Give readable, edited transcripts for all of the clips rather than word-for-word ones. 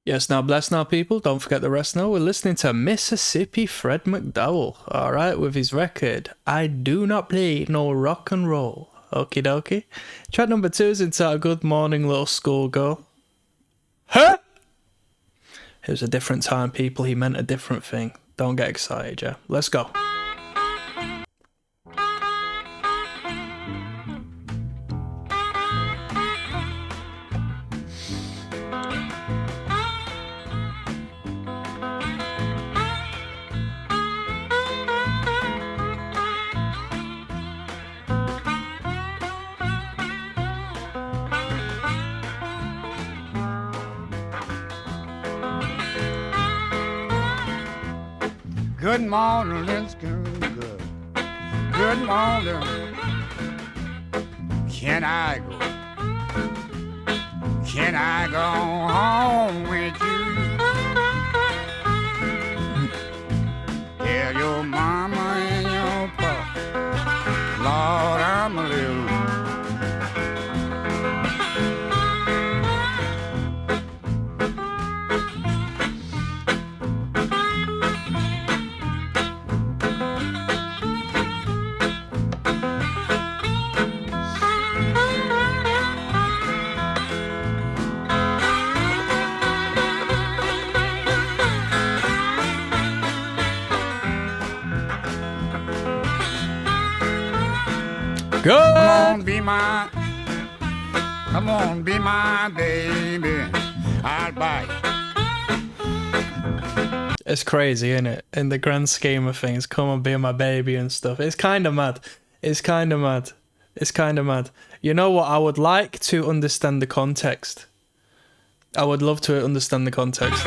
Yes, now bless now, people. Don't forget the rest now. We're listening to Mississippi Fred McDowell, alright, with his record, I Do Not Play No Rock and Roll. Okie dokie. Track number 2 is entitled Good Morning Little Schoolgirl. Huh? It was a different time, people. He meant a different thing. Don't get excited, yeah? Let's go. Good morning, it's good. Good morning. Can I go? Can I go home with you? Tell your mama and your papa, Lord, I'm a little. Good. Come on, be my baby. I'll buy you. It's crazy, isn't it? In the grand scheme of things, come on, be my baby and stuff. It's kind of mad. It's kind of mad. It's kind of mad. You know what? I would like to understand the context. I would love to understand the context.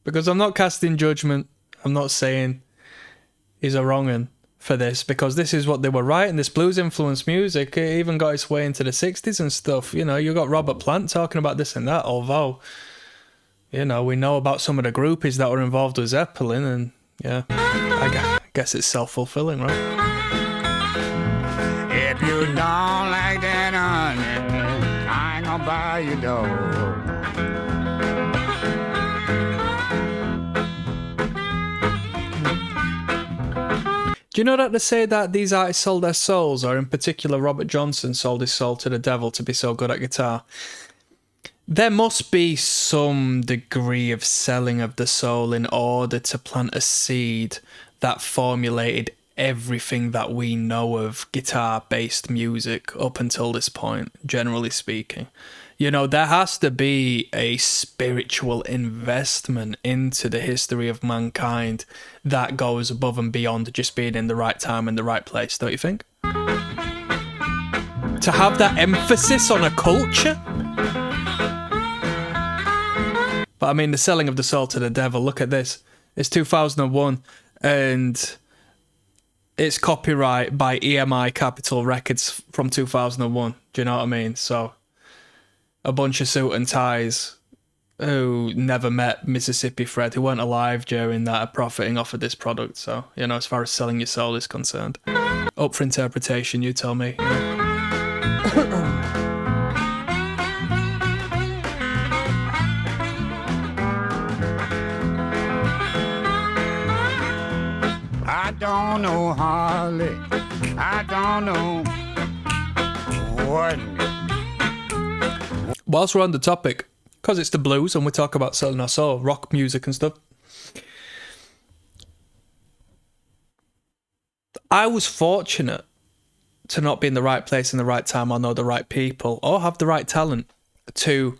Because I'm not casting judgment. I'm not saying he's a wrong'un for this, because this is what they were writing. This blues influenced music, it even got its way into the 60s and stuff. You know, you got Robert Plant talking about this and that, although, you know, we know about some of the groupies that were involved with Zeppelin, and yeah, I guess it's self-fulfilling, right? If you don't like that onion, I ain't gonna buy you dough. Do you know that they say that these artists sold their souls, or in particular Robert Johnson sold his soul to the devil to be so good at guitar? There must be some degree of selling of the soul in order to plant a seed that formulated everything that we know of guitar-based music up until this point, generally speaking. You know, there has to be a spiritual investment into the history of mankind that goes above and beyond just being in the right time and the right place, don't you think? To have that emphasis on a culture? But I mean, the selling of the soul to the devil, look at this. It's 2001 and it's copyright by EMI Capitol Records from 2001. Do you know what I mean? So a bunch of suit and ties who never met Mississippi Fred, who weren't alive during that, are profiting off of this product. So, you know, as far as selling your soul is concerned. Up for interpretation, you tell me. I don't know, Harley. I don't know what. Whilst we're on the topic, because it's the blues and we talk about selling our soul, rock music and stuff, I was fortunate to not be in the right place in the right time or know the right people or have the right talent to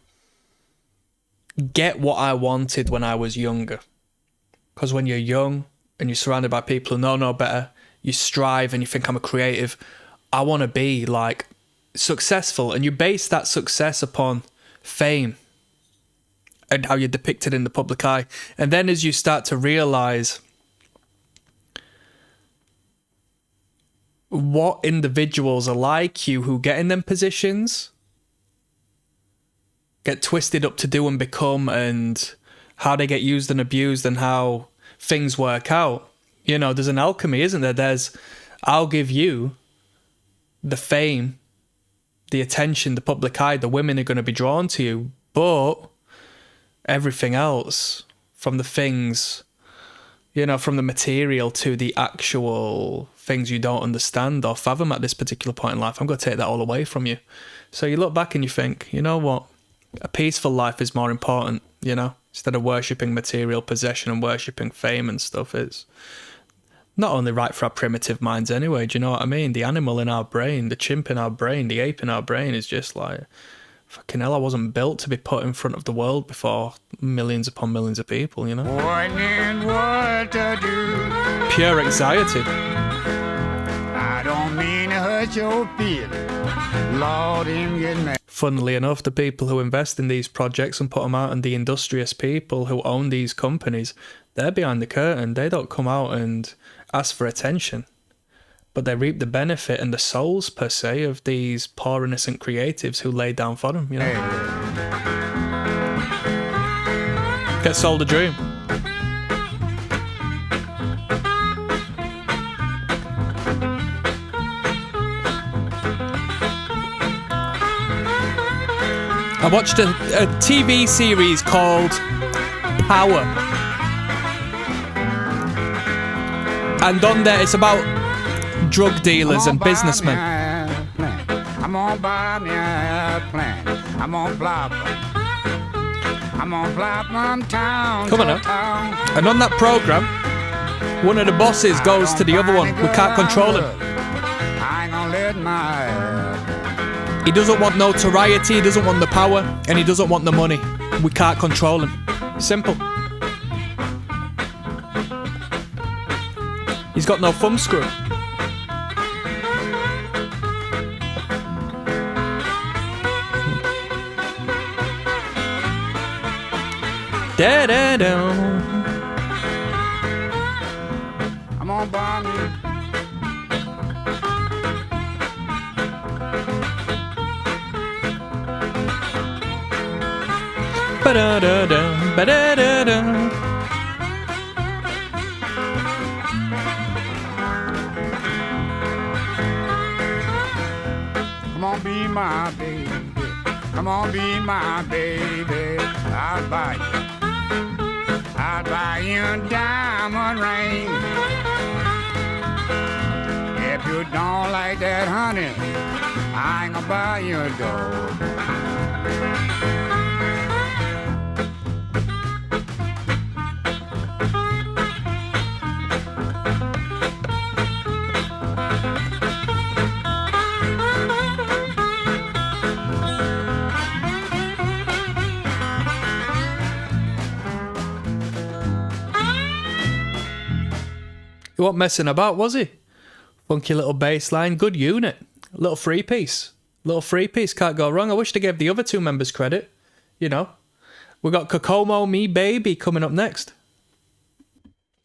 get what I wanted when I was younger. Because when you're young and you're surrounded by people who know no better, you strive and you think, I'm a creative, I want to be like successful, and you base that success upon fame and how you're depicted in the public eye. And then as you start to realize what individuals are like you who get in them positions, get twisted up to do and become, and how they get used and abused and how things work out, you know, there's an alchemy, isn't there? There's, I'll give you the fame, the attention, the public eye, the women are going to be drawn to you, but everything else, from the things, you know, from the material to the actual things you don't understand or fathom at this particular point in life. I'm going to take that all away from you. So you look back and you think, you know what? A peaceful life is more important, you know, instead of worshipping material possession and worshipping fame and stuff. It's not only right for our primitive minds anyway, do you know what I mean? The animal in our brain, the chimp in our brain, the ape in our brain is just like, fucking hell, I wasn't built to be put in front of the world before millions upon millions of people, you know? What and what to do? Pure anxiety. I don't mean to hurt your feelings. Lord, him get mad. Funnily enough, the people who invest in these projects and put them out, and the industrious people who own these companies, they're behind the curtain. They don't come out and ask for attention, but they reap the benefit and the souls, per se, of these poor innocent creatives who lay down for them, you know? Get sold a dream. I watched a TV series called Power. And on there, it's about drug dealers and businessmen. I'm on buy me a plan. I'm on flop. I'm on flop from town. Come on now. Town. And on that program, one of the bosses goes to the other one. We can't control him. I ain't gonna let my He doesn't want notoriety, he doesn't want the power, and he doesn't want the money. We can't control him. Simple. He's got no thumbscrew. Da-da-da. I'm on buy me. Ba-da-da-da, ba-da-da-da. Come on, be my baby. Come on, be my baby. I'll buy you. I'll buy you a diamond ring. If you don't like that, honey, I ain't gonna buy you a dog. He wasn't messing about, was he? Funky little bass line, good unit. Little free piece. Little free piece, can't go wrong. I wish they gave the other two members credit. You know. We got Kokomo, Me Baby coming up next.